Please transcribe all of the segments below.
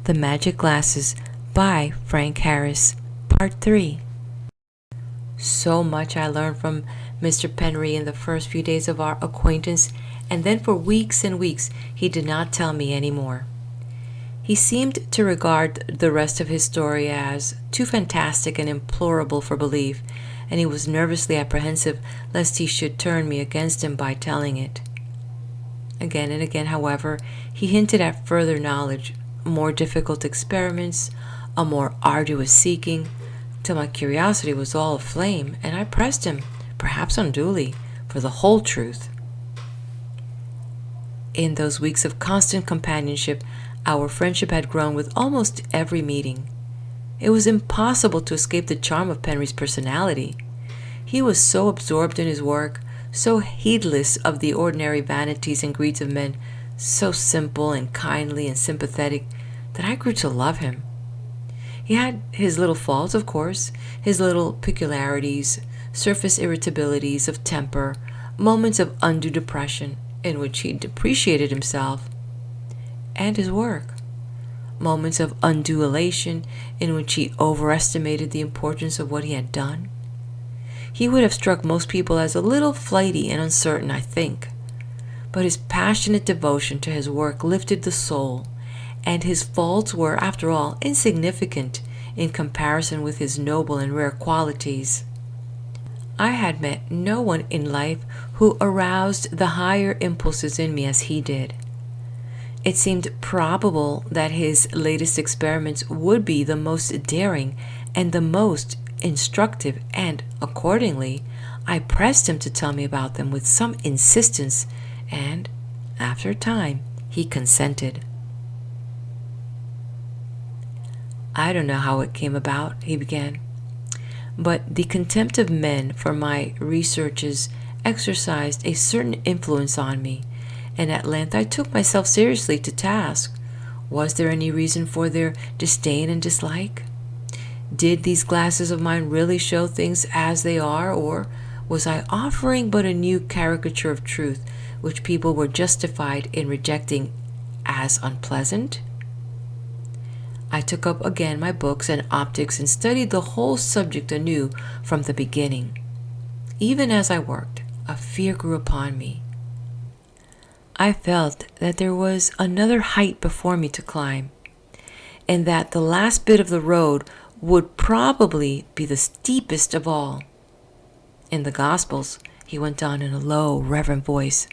The Magic Glasses by Frank Harris, Part 3. So much I learned from Mr. Penry in the first few days of our acquaintance, and then for weeks and weeks he did not tell me any more. He seemed to regard the rest of his story as too fantastic and implorable for belief, and he was nervously apprehensive lest he should turn me against him by telling it. Again and again, however, he hinted at further knowledge, more difficult experiments, a more arduous seeking, till my curiosity was all aflame, and I pressed him, perhaps unduly, for the whole truth. In those weeks of constant companionship, our friendship had grown with almost every meeting. It was impossible to escape the charm of Penry's personality. He was so absorbed in his work, so heedless of the ordinary vanities and greeds of men, so simple and kindly and sympathetic, that I grew to love him. He had his little faults, of course, his little peculiarities, surface irritabilities of temper, moments of undue depression in which he depreciated himself and his work, moments of undue elation in which he overestimated the importance of what he had done. He would have struck most people as a little flighty and uncertain, I think, but his passionate devotion to his work lifted the soul, and his faults were, after all, insignificant in comparison with his noble and rare qualities. I had met no one in life who aroused the higher impulses in me as he did. It seemed probable that his latest experiments would be the most daring and the most instructive, and accordingly, I pressed him to tell me about them with some insistence, and after a time, he consented. "I don't know how it came about," he began, "but the contempt of men for my researches exercised a certain influence on me, and at length I took myself seriously to task. Was there any reason for their disdain and dislike? Did these glasses of mine really show things as they are, or was I offering but a new caricature of truth which people were justified in rejecting as unpleasant? I took up again my books and optics and studied the whole subject anew from the beginning. Even as I worked, a fear grew upon me. I felt that there was another height before me to climb, and that the last bit of the road would probably be the steepest of all. In the Gospels, he went on in a low, reverent voice,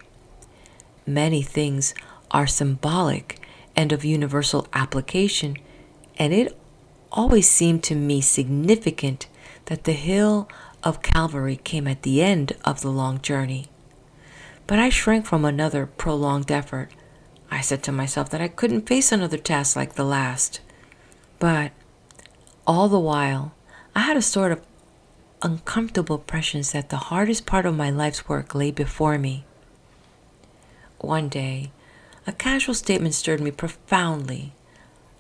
many things are symbolic and of universal application, and it always seemed to me significant that the hill of Calvary came at the end of the long journey. But I shrank from another prolonged effort. I said to myself that I couldn't face another task like the last. But all the while, I had a sort of uncomfortable prescience that the hardest part of my life's work lay before me. One day, a casual statement stirred me profoundly.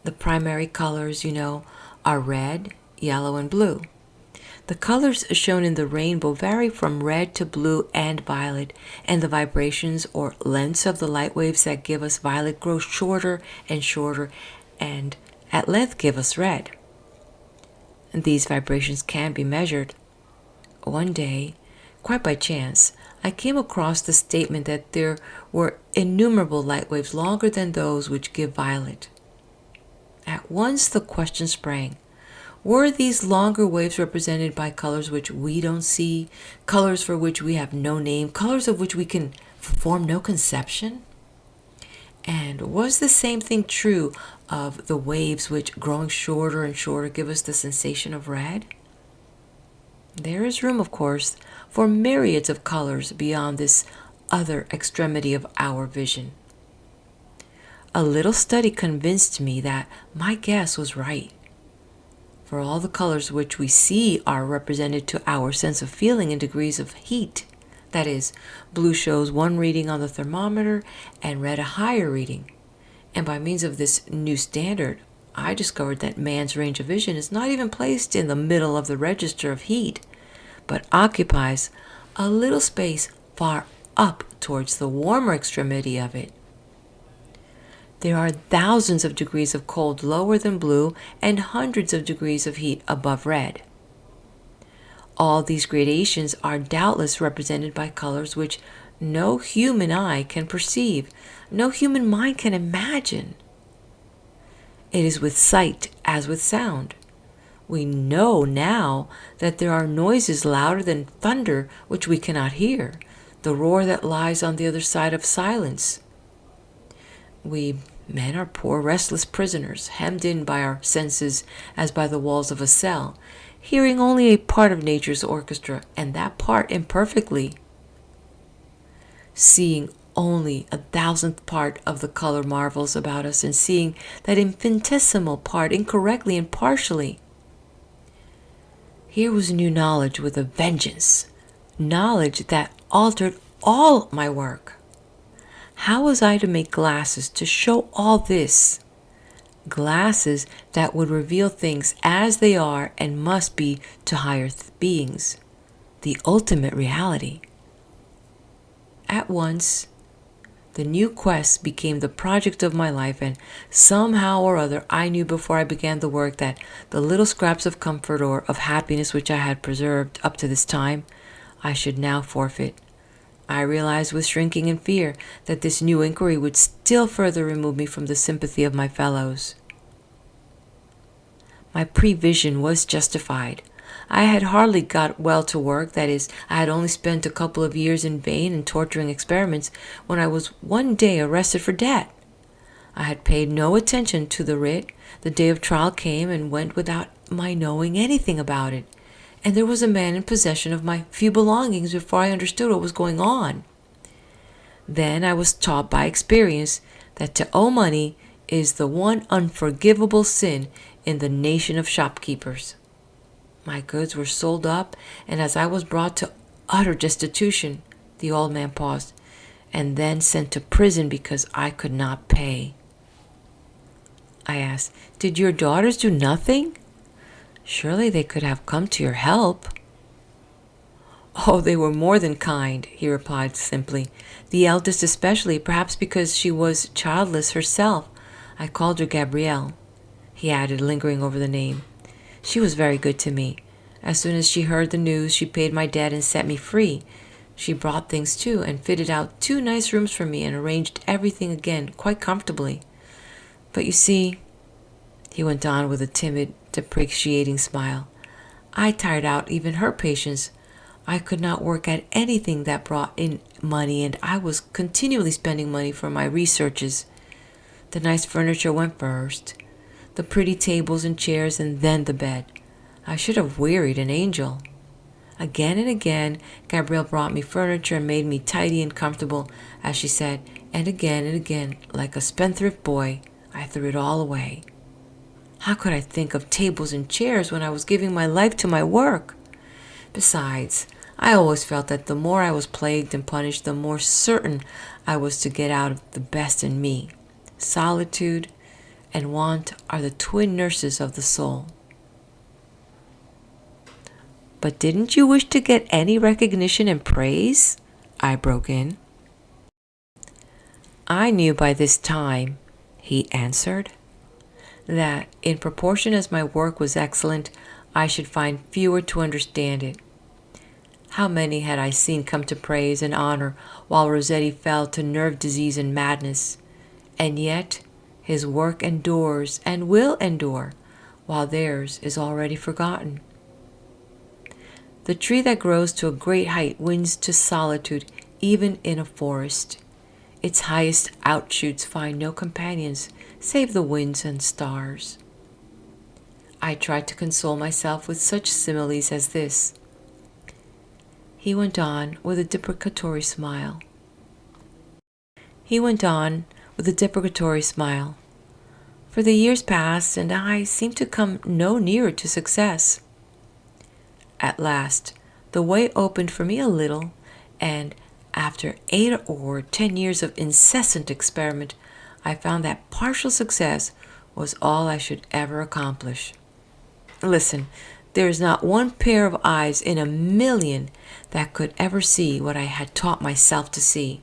The primary colors, are red, yellow, and blue. The colors shown in the rainbow vary from red to blue and violet, and the vibrations or lengths of the light waves that give us violet grow shorter and shorter, and at length give us red. These vibrations can be measured. One day, quite by chance, I came across the statement that there were innumerable light waves longer than those which give violet. At once the question sprang, were these longer waves represented by colors which we don't see, colors for which we have no name, colors of which we can form no conception? And was the same thing true of the waves which, growing shorter and shorter, give us the sensation of red? There is room, of course, for myriads of colors beyond this other extremity of our vision. A little study convinced me that my guess was right. For all the colors which we see are represented to our sense of feeling in degrees of heat. That is, blue shows one reading on the thermometer and red a higher reading. And by means of this new standard, I discovered that man's range of vision is not even placed in the middle of the register of heat, but occupies a little space far up towards the warmer extremity of it. There are thousands of degrees of cold lower than blue and hundreds of degrees of heat above red. All these gradations are doubtless represented by colors which no human eye can perceive, no human mind can imagine. It is with sight as with sound. We know now that there are noises louder than thunder which we cannot hear, the roar that lies on the other side of silence. We men are poor restless prisoners, hemmed in by our senses as by the walls of a cell, hearing only a part of nature's orchestra, and that part imperfectly, seeing only 1,000th part of the color marvels about us, and seeing that infinitesimal part incorrectly and partially. Here was new knowledge with a vengeance, knowledge that altered all my work. How was I to make glasses to show all this? Glasses that would reveal things as they are and must be to higher beings, the ultimate reality. At once, the new quest became the project of my life, and somehow or other I knew before I began the work that the little scraps of comfort or of happiness which I had preserved up to this time, I should now forfeit. I realized with shrinking and fear that this new inquiry would still further remove me from the sympathy of my fellows. My prevision was justified. I had hardly got well to work, that is, I had only spent a couple of years in vain and torturing experiments, when I was one day arrested for debt. I had paid no attention to the writ. The day of trial came and went without my knowing anything about it, and there was a man in possession of my few belongings before I understood what was going on. Then I was taught by experience that to owe money is the one unforgivable sin in the nation of shopkeepers. My goods were sold up, and as I was brought to utter destitution, the old man paused, and then sent to prison because I could not pay. I asked, "Did your daughters do nothing? Surely they could have come to your help." "Oh, they were more than kind," he replied simply. "The eldest especially, perhaps because she was childless herself. I called her Gabrielle," he added, lingering over the name. "She was very good to me. As soon as she heard the news, she paid my debt and set me free. She brought things too, and fitted out 2 nice rooms for me, and arranged everything again quite comfortably. But you see," he went on with a timid, deprecating smile, "I tired out even her patience. I could not work at anything that brought in money, and I was continually spending money for my researches. The nice furniture went first, the pretty tables and chairs, and then the bed. I should have wearied an angel. Again and again, Gabrielle brought me furniture and made me tidy and comfortable, as she said, and again, like a spendthrift boy, I threw it all away. How could I think of tables and chairs when I was giving my life to my work? Besides, I always felt that the more I was plagued and punished, the more certain I was to get out of the best in me. Solitude and want are the twin nurses of the soul." "But didn't you wish to get any recognition and praise?" I broke in. "I knew by this time," he answered, "that in proportion as my work was excellent, I should find fewer to understand it. How many had I seen come to praise and honor while Rossetti fell to nerve disease and madness, and yet his work endures and will endure, while theirs is already forgotten. The tree that grows to a great height wins to solitude even in a forest. Its highest outshoots find no companions save the winds and stars." I tried to console myself with such similes as this. He went on with a deprecatory smile. "For the years passed, and I seemed to come no nearer to success. At last, the way opened for me a little, and after 8 or 10 years of incessant experiment, I found that partial success was all I should ever accomplish. Listen, there is not one pair of eyes in 1,000,000 that could ever see what I had taught myself to see.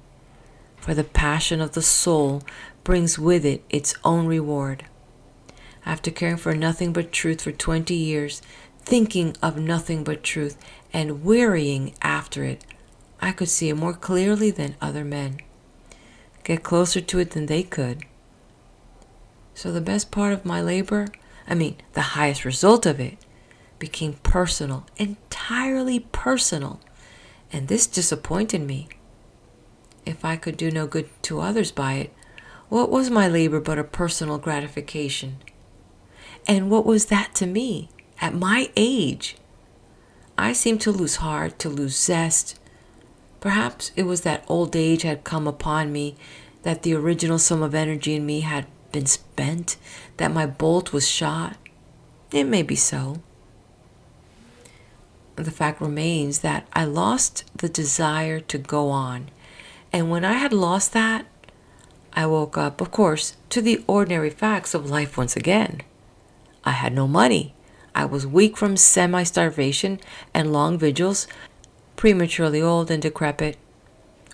For the passion of the soul brings with it its own reward. After caring for nothing but truth for 20 years, thinking of nothing but truth, and wearying after it, I could see it more clearly than other men, get closer to it than they could. So the best part of my labor, the highest result of it, became personal, entirely personal, and this disappointed me. If I could do no good to others by it, what was my labor but a personal gratification? And what was that to me, at my age? I seemed to lose heart, to lose zest. Perhaps it was that old age had come upon me, that the original sum of energy in me had been spent, that my bolt was shot. It may be so. The fact remains that I lost the desire to go on. And when I had lost that, I woke up, of course, to the ordinary facts of life once again. I had no money. I was weak from semi-starvation and long vigils, prematurely old and decrepit.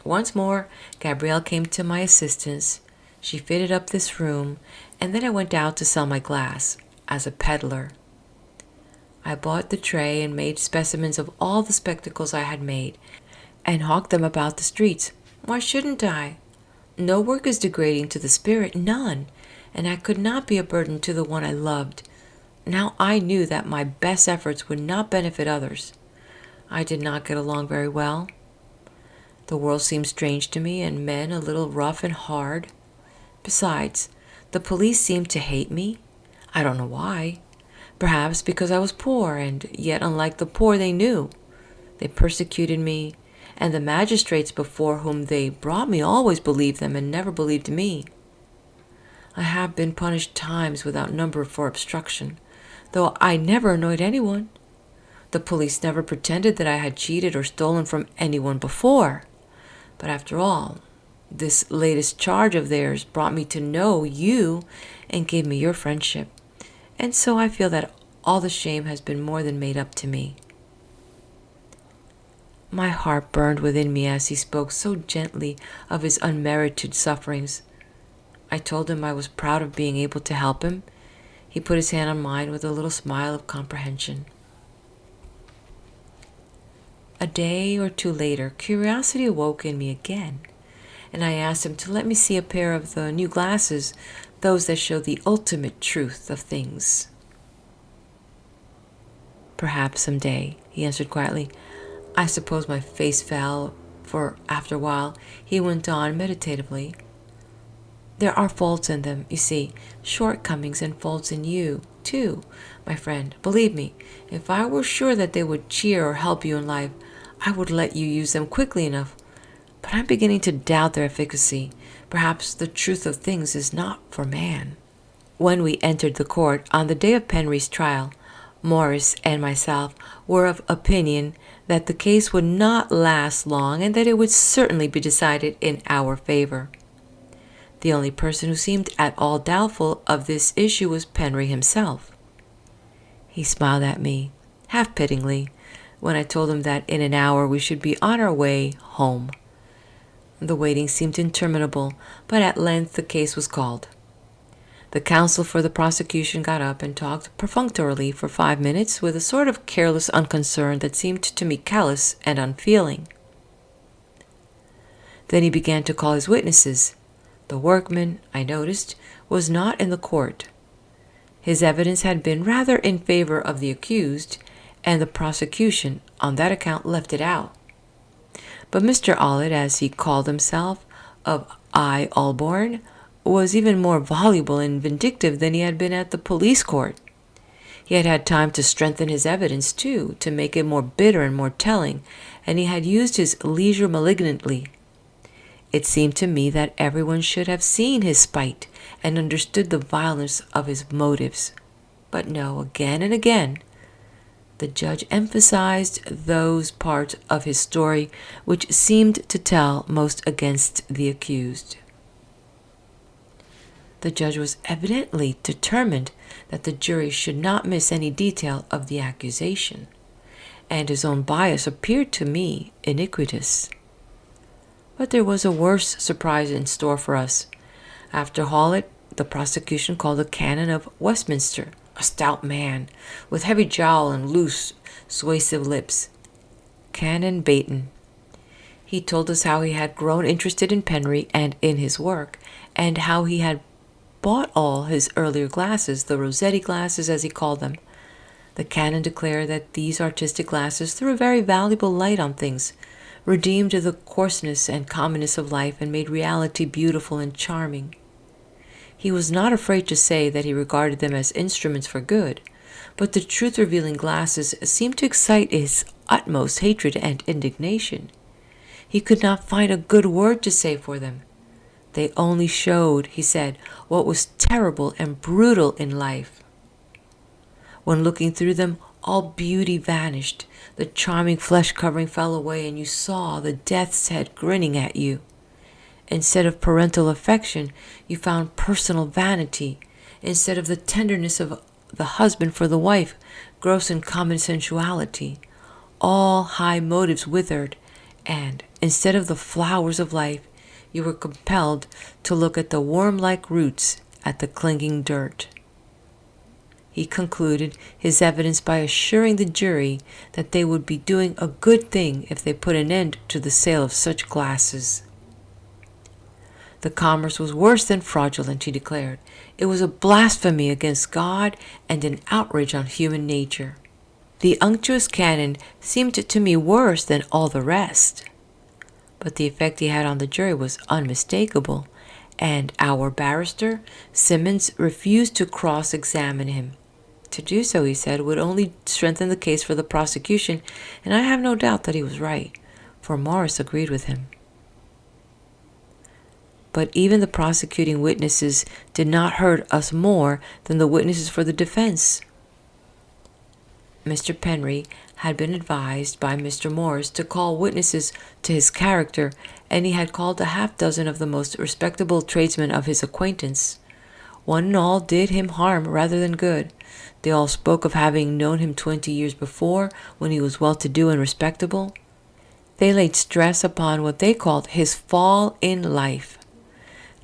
Once more, Gabrielle came to my assistance. She fitted up this room, and then I went out to sell my glass as a peddler. I bought the tray and made specimens of all the spectacles I had made, and hawked them about the streets. Why shouldn't I? No work is degrading to the spirit, none, and I could not be a burden to the one I loved. Now I knew that my best efforts would not benefit others. I did not get along very well. The world seemed strange to me, and men a little rough and hard. Besides, the police seemed to hate me. I don't know why. Perhaps because I was poor, and yet unlike the poor they knew. They persecuted me, and the magistrates before whom they brought me always believed them and never believed me. I have been punished times without number for obstruction, though I never annoyed anyone. The police never pretended that I had cheated or stolen from anyone before. But after all, this latest charge of theirs brought me to know you and gave me your friendship. And so I feel that all the shame has been more than made up to me. My heart burned within me as he spoke so gently of his unmerited sufferings. I told him I was proud of being able to help him. He put his hand on mine with a little smile of comprehension. A day or two later, curiosity awoke in me again, and I asked him to let me see a pair of the new glasses, those that show the ultimate truth of things. Perhaps some day, he answered quietly. I suppose my face fell, for after a while he went on meditatively. There are faults in them, you see, shortcomings and faults in you, too, my friend. Believe me, if I were sure that they would cheer or help you in life, I would let you use them quickly enough. But I'm beginning to doubt their efficacy. Perhaps the truth of things is not for man. When we entered the court on the day of Penry's trial, Morris and myself were of opinion that the case would not last long and that it would certainly be decided in our favor. The only person who seemed at all doubtful of this issue was Penry himself. He smiled at me, half pityingly, when I told him that in an hour we should be on our way home. The waiting seemed interminable, but at length the case was called. The counsel for the prosecution got up and talked perfunctorily for 5 minutes with a sort of careless unconcern that seemed to me callous and unfeeling. Then he began to call his witnesses. The workman, I noticed, was not in the court. His evidence had been rather in favor of the accused, and the prosecution, on that account, left it out. But Mr. Ollett, as he called himself, of I. Alborn, was even more voluble and vindictive than he had been at the police court. He had had time to strengthen his evidence, too, to make it more bitter and more telling, and he had used his leisure malignantly. It seemed to me that everyone should have seen his spite and understood the violence of his motives. But no, again and again, the judge emphasized those parts of his story which seemed to tell most against the accused. The judge was evidently determined that the jury should not miss any detail of the accusation, and his own bias appeared to me iniquitous. But there was a worse surprise in store for us. After Hallett, the prosecution called the Canon of Westminster, a stout man, with heavy jowl and loose, suasive lips. Canon Baton. He told us how he had grown interested in Penry and in his work, and how he had bought all his earlier glasses, the Rossetti glasses as he called them. The canon declared that these artistic glasses threw a very valuable light on things, redeemed the coarseness and commonness of life, and made reality beautiful and charming. He was not afraid to say that he regarded them as instruments for good, but the truth-revealing glasses seemed to excite his utmost hatred and indignation. He could not find a good word to say for them. They only showed, he said, what was terrible and brutal in life. When looking through them, all beauty vanished. The charming flesh covering fell away, and you saw the death's head grinning at you. Instead of parental affection, you found personal vanity. Instead of the tenderness of the husband for the wife, gross and common sensuality. All high motives withered, and instead of the flowers of life, you were compelled to look at the worm-like roots, at the clinging dirt. He concluded his evidence by assuring the jury that they would be doing a good thing if they put an end to the sale of such glasses. The commerce was worse than fraudulent, he declared. It was a blasphemy against God and an outrage on human nature. The unctuous canon seemed to me worse than all the rest. But the effect he had on the jury was unmistakable, and our barrister, Simmons, refused to cross-examine him. To do so, he said, would only strengthen the case for the prosecution, and I have no doubt that he was right, for Morris agreed with him. But even the prosecuting witnesses did not hurt us more than the witnesses for the defense. Mr. Penry had been advised by Mr. Morris to call witnesses to his character, and he had called a half-dozen of the most respectable tradesmen of his acquaintance. One and all did him harm rather than good. They all spoke of having known him 20 years before, when he was well-to-do and respectable. They laid stress upon what they called his fall in life.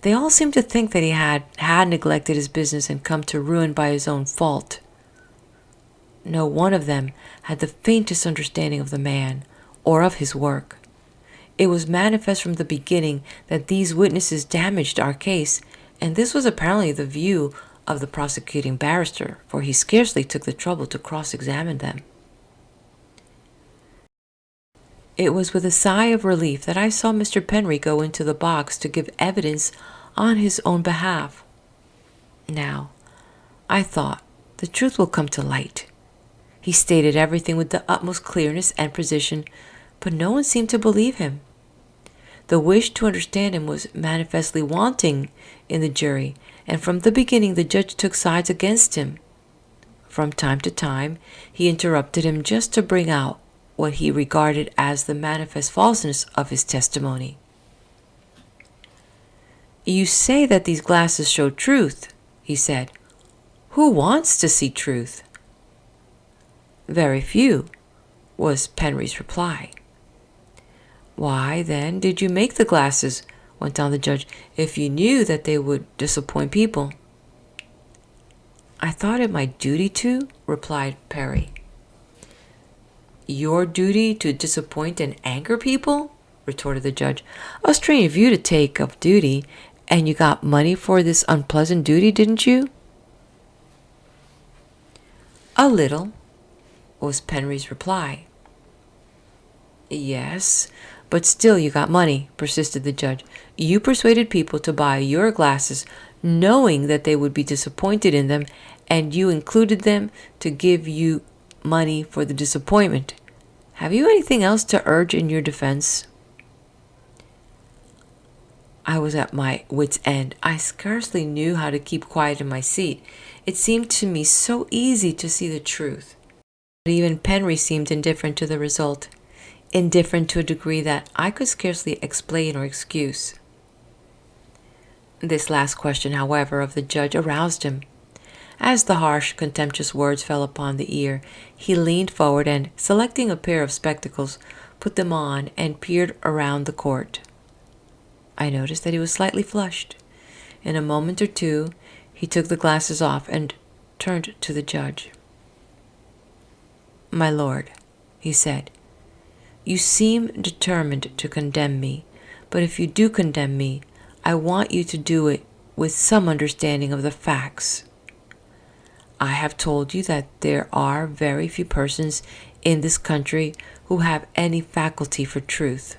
They all seemed to think that he had neglected his business and come to ruin by his own fault. No one of them had the faintest understanding of the man or of his work. It was manifest from the beginning that these witnesses damaged our case, and this was apparently the view of the prosecuting barrister, for he scarcely took the trouble to cross-examine them. It was with a sigh of relief that I saw Mr. Penry go into the box to give evidence on his own behalf. Now, I thought, the truth will come to light. He stated everything with the utmost clearness and precision, but no one seemed to believe him. The wish to understand him was manifestly wanting in the jury, and from the beginning the judge took sides against him. From time to time, he interrupted him just to bring out what he regarded as the manifest falseness of his testimony. "You say that these glasses show truth," he said. "Who wants to see truth?" "Very few," was Penry's reply. "Why, then, did you make the glasses?" went on the judge, "if you knew that they would disappoint people?" "I thought it my duty to," replied Penry. "Your duty to disappoint and anger people?" retorted the judge. "A strange view to take of duty, and you got money for this unpleasant duty, didn't you?" "A little," was Penry's reply. "Yes, but still you got money," persisted the judge. "You persuaded people to buy your glasses, knowing that they would be disappointed in them, and you included them to give you money for the disappointment. Have you anything else to urge in your defense?" I was at my wit's end. I scarcely knew how to keep quiet in my seat. It seemed to me so easy to see the truth. But even Penry seemed indifferent to the result, indifferent to a degree that I could scarcely explain or excuse. This last question, however, of the judge aroused him. As the harsh, contemptuous words fell upon the ear, he leaned forward and, selecting a pair of spectacles, put them on and peered around the court. I noticed that he was slightly flushed. In a moment or two, he took the glasses off and turned to the judge. "My lord," he said, "you seem determined to condemn me, but if you do condemn me, I want you to do it with some understanding of the facts. I have told you that there are very few persons in this country who have any faculty for truth,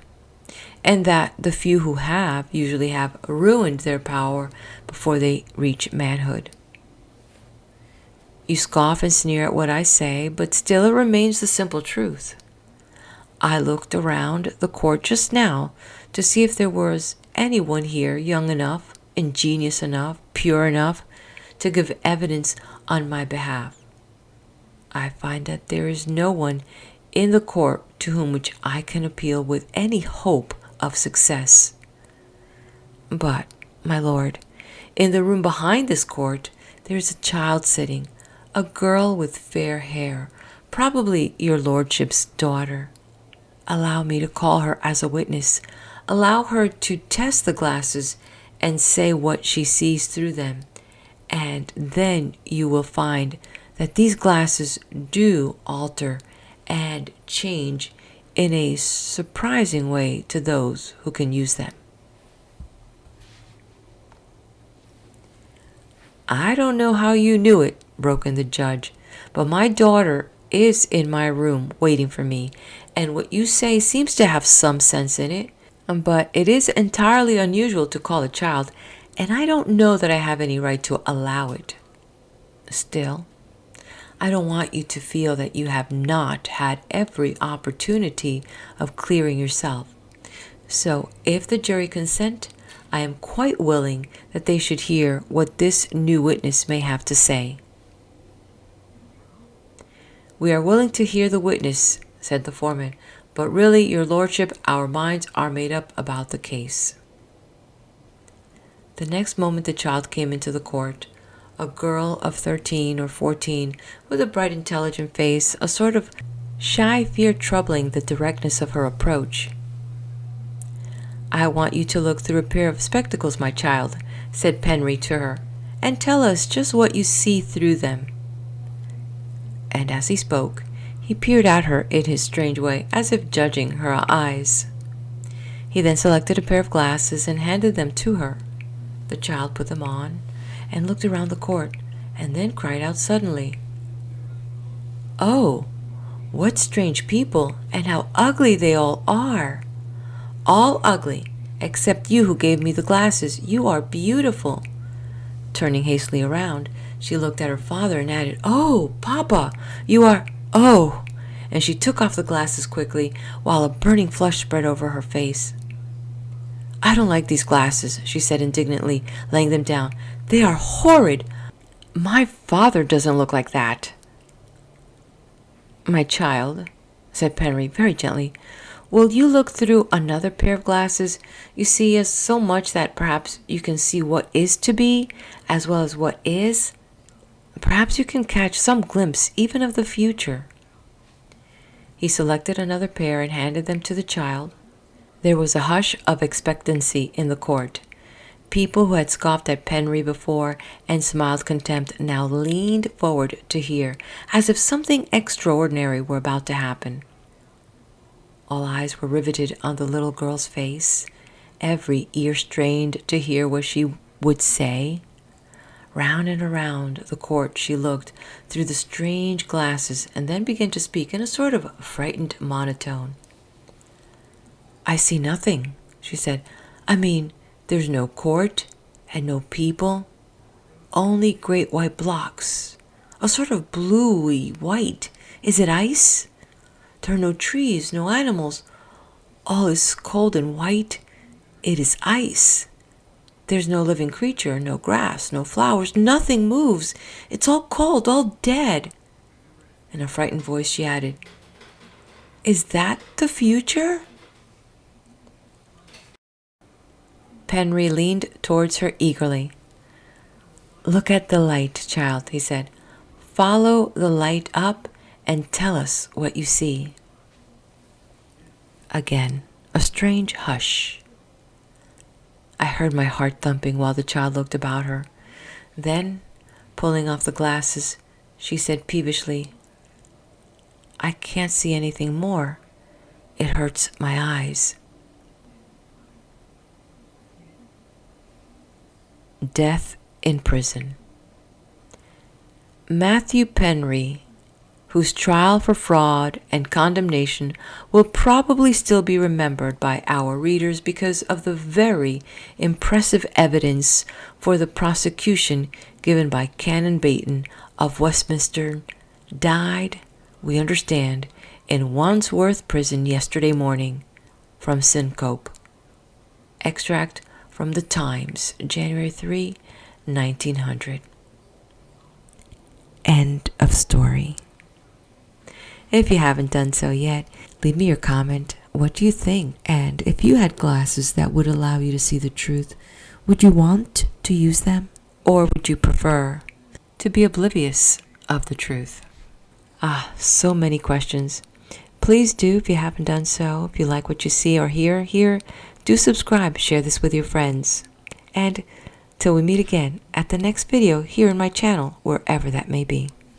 and that the few who have usually have ruined their power before they reach manhood. You scoff and sneer at what I say, but still it remains the simple truth. I looked around the court just now to see if there was anyone here young enough, ingenious enough, pure enough to give evidence on my behalf. I find that there is no one in the court to whom which I can appeal with any hope of success. But, my lord, in the room behind this court there is a child sitting, a girl with fair hair, probably your lordship's daughter. Allow me to call her as a witness. Allow her to test the glasses and say what she sees through them, and then you will find that these glasses do alter and change in a surprising way to those who can use them." "I don't know how you knew it," broke in the judge, "but my daughter is in my room waiting for me, and what you say seems to have some sense in it. But it is entirely unusual to call a child, and I don't know that I have any right to allow it. Still, I don't want you to feel that you have not had every opportunity of clearing yourself. So, if the jury consent, I am quite willing that they should hear what this new witness may have to say." "We are willing to hear the witness," said the foreman, "but really, your lordship, our minds are made up about the case." The next moment the child came into the court, a girl of 13 or 14, with a bright, intelligent face, a sort of shy fear troubling the directness of her approach. "I want you to look through a pair of spectacles, my child," said Penry to her, "and tell us just what you see through them." And as he spoke, he peered at her in his strange way, as if judging her eyes. He then selected a pair of glasses and handed them to her. The child put them on and looked around the court, and then cried out suddenly, "Oh, what strange people, and how ugly they all are! All ugly, except you who gave me the glasses. You are beautiful." Turning hastily around, she looked at her father and added, "Oh, Papa, you are... oh!" And she took off the glasses quickly, while a burning flush spread over her face. "I don't like these glasses," she said indignantly, laying them down. "They are horrid. My father doesn't look like that." "My child," said Penry very gently, "will you look through another pair of glasses? You see us so much that perhaps you can see what is to be, as well as what is. Perhaps you can catch some glimpse even of the future." He selected another pair and handed them to the child. There was a hush of expectancy in the court. People who had scoffed at Penry before and smiled contempt now leaned forward to hear, as if something extraordinary were about to happen. All eyes were riveted on the little girl's face, every ear strained to hear what she would say. Round and around the court she looked through the strange glasses, and then began to speak in a sort of frightened monotone. "I see nothing," she said. "I mean, there's no court and no people, only great white blocks, a sort of bluey white. Is it ice? There are no trees, no animals. All is cold and white. It is ice. There's no living creature, no grass, no flowers, nothing moves. It's all cold, all dead." In a frightened voice she added, "Is that the future?" Penry leaned towards her eagerly. "Look at the light, child," he said. "Follow the light up and tell us what you see." Again, a strange hush. I heard my heart thumping while the child looked about her. Then, pulling off the glasses, she said peevishly, "I can't see anything more. It hurts my eyes." Death in prison. Matthew Penry, whose trial for fraud and condemnation will probably still be remembered by our readers because of the very impressive evidence for the prosecution given by Canon Baton of Westminster, died, we understand, in Wandsworth Prison yesterday morning from syncope. Extract from the Times, January 3, 1900. End of story. If you haven't done so yet, leave me your comment. What do you think? And if you had glasses that would allow you to see the truth, would you want to use them? Or would you prefer to be oblivious of the truth? So many questions. Please do, if you haven't done so, if you like what you see or hear here, do subscribe, share this with your friends. And till we meet again at the next video here in my channel, wherever that may be.